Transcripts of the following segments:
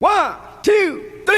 1, 2, 3.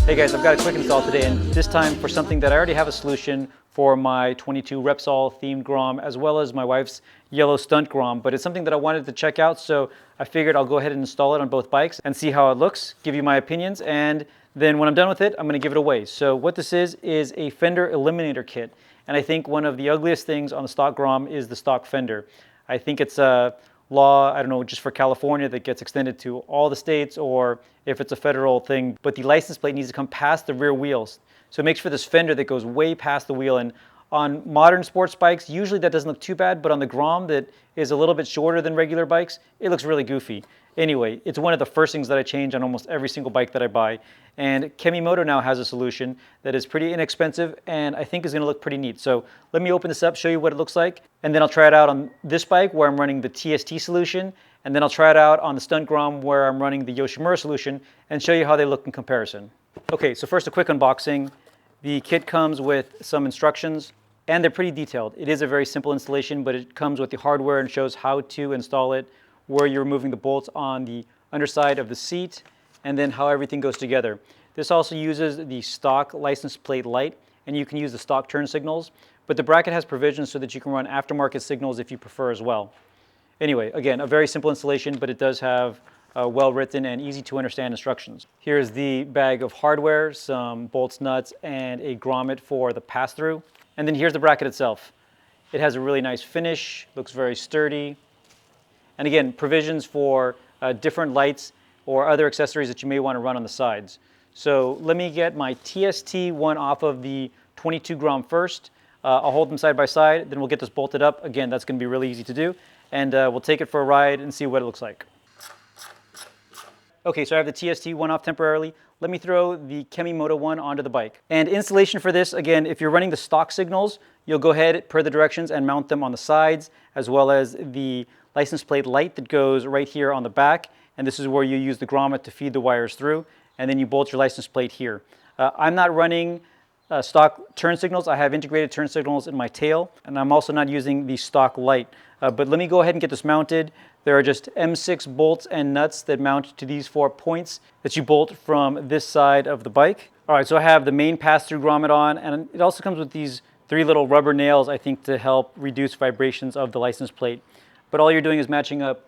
Hey guys, I've got a quick install today, and this time for something that I already have a solution for my 22 Repsol-themed Grom, as well as my wife's yellow stunt Grom, but it's something that I wanted to check out, so I figured I'll go ahead and install it on both bikes and see how it looks, give you my opinions, and then when I'm done with it, I'm going to give it away. So what this is a Fender Eliminator Kit, and I think one of the ugliest things on the stock Grom is the stock fender. I think it's a law, I don't know, just for California that gets extended to all the states, or if it's a federal thing, but the license plate needs to come past the rear wheels. So it makes for this fender that goes way past the wheel, and on modern sports bikes, usually that doesn't look too bad, but on the Grom that is a little bit shorter than regular bikes, it looks really goofy. Anyway, it's one of the first things that I change on almost every single bike that I buy, and Kemimoto now has a solution that is pretty inexpensive and I think is going to look pretty neat. So let me open this up, show you what it looks like, and then I'll try it out on this bike where I'm running the TST solution, and then I'll try it out on the stunt Grom where I'm running the Yoshimura solution and show you how they look in comparison. Okay, so first a quick unboxing. The kit comes with some instructions and they're pretty detailed. It is a very simple installation, but it comes with the hardware and shows how to install it, where you're removing the bolts on the underside of the seat, and then how everything goes together. This also uses the stock license plate light, and you can use the stock turn signals, but the bracket has provisions so that you can run aftermarket signals if you prefer as well. Anyway, again, a very simple installation, but it does have well-written and easy to understand instructions. Here's the bag of hardware, some bolts, nuts, and a grommet for the pass-through. And then here's the bracket itself. It has a really nice finish, looks very sturdy. And again, provisions for different lights or other accessories that you may want to run on the sides. So let me get my TST one off of the 22 Grom first. I'll hold them side by side, then we'll get this bolted up. Again, that's going to be really easy to do. And we'll take it for a ride and see what it looks like. Okay, so I have the TST one off temporarily. Let me throw the Kemimoto one onto the bike. And installation for this, again, if you're running the stock signals, you'll go ahead per the directions and mount them on the sides, as well as the license plate light that goes right here on the back. And this is where you use the grommet to feed the wires through, and then you bolt your license plate here. I'm not running stock turn signals. I have integrated turn signals in my tail, and I'm also not using the stock light. But let me go ahead and get this mounted. There are just M6 bolts and nuts that mount to these 4 points that you bolt from this side of the bike. All right, so I have the main pass-through grommet on, and it also comes with these 3 little rubber nails, I think, to help reduce vibrations of the license plate. But all you're doing is matching up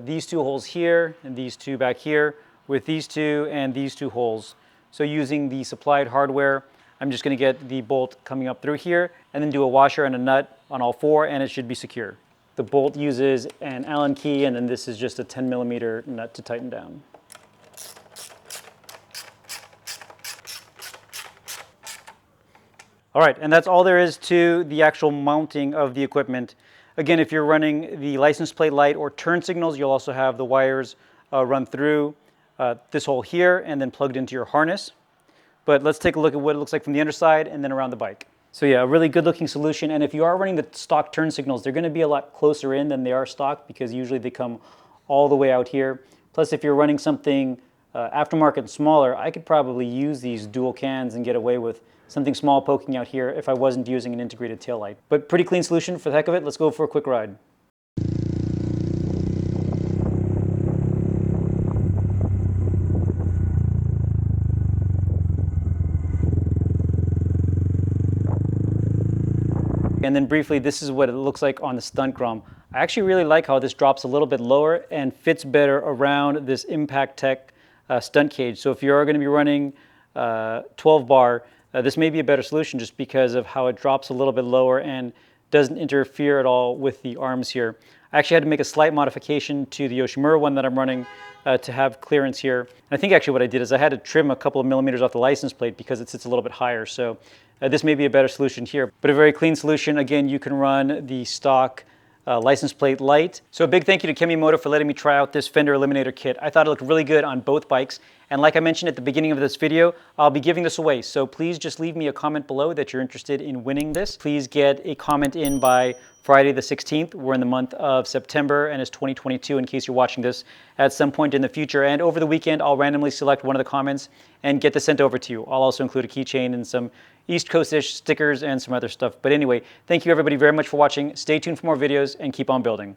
these 2 holes here and these 2 back here with these 2 and these 2 holes. So using the supplied hardware, I'm just going to get the bolt coming up through here and then do a washer and a nut on all 4, and it should be secure. The bolt uses an Allen key, and then this is just a 10mm nut to tighten down. All right, and that's all there is to the actual mounting of the equipment. Again, if you're running the license plate light or turn signals, you'll also have the wires run through this hole here and then plugged into your harness. But let's take a look at what it looks like from the underside and then around the bike. So yeah, a really good looking solution, and if you are running the stock turn signals, they're going to be a lot closer in than they are stock, because usually they come all the way out here. Plus, if you're running something aftermarket and smaller, I could probably use these dual cans and get away with something small poking out here if I wasn't using an integrated taillight. But pretty clean solution for the heck of it. Let's go for a quick ride. And then briefly, this is what it looks like on the stunt Grom. I actually really like how this drops a little bit lower and fits better around this Impact Tech stunt cage. So if you are going to be running 12 bar, this may be a better solution just because of how it drops a little bit lower and doesn't interfere at all with the arms here. I actually had to make a slight modification to the Yoshimura one that I'm running to have clearance here. And I think actually what I did is I had to trim a couple of millimeters off the license plate because it sits a little bit higher. So this may be a better solution here, but a very clean solution. Again, you can run the stock license plate light. So a big thank you to Kemimoto for letting me try out this Fender Eliminator Kit. I thought it looked really good on both bikes. And like I mentioned at the beginning of this video, I'll be giving this away. So please just leave me a comment below that you're interested in winning this. Please get a comment in by Friday the 16th. We're in the month of September and it's 2022 in case you're watching this at some point in the future. And over the weekend, I'll randomly select one of the comments and get this sent over to you. I'll also include a keychain and some East Coastish stickers and some other stuff. But anyway, thank you everybody very much for watching. Stay tuned for more videos and keep on building.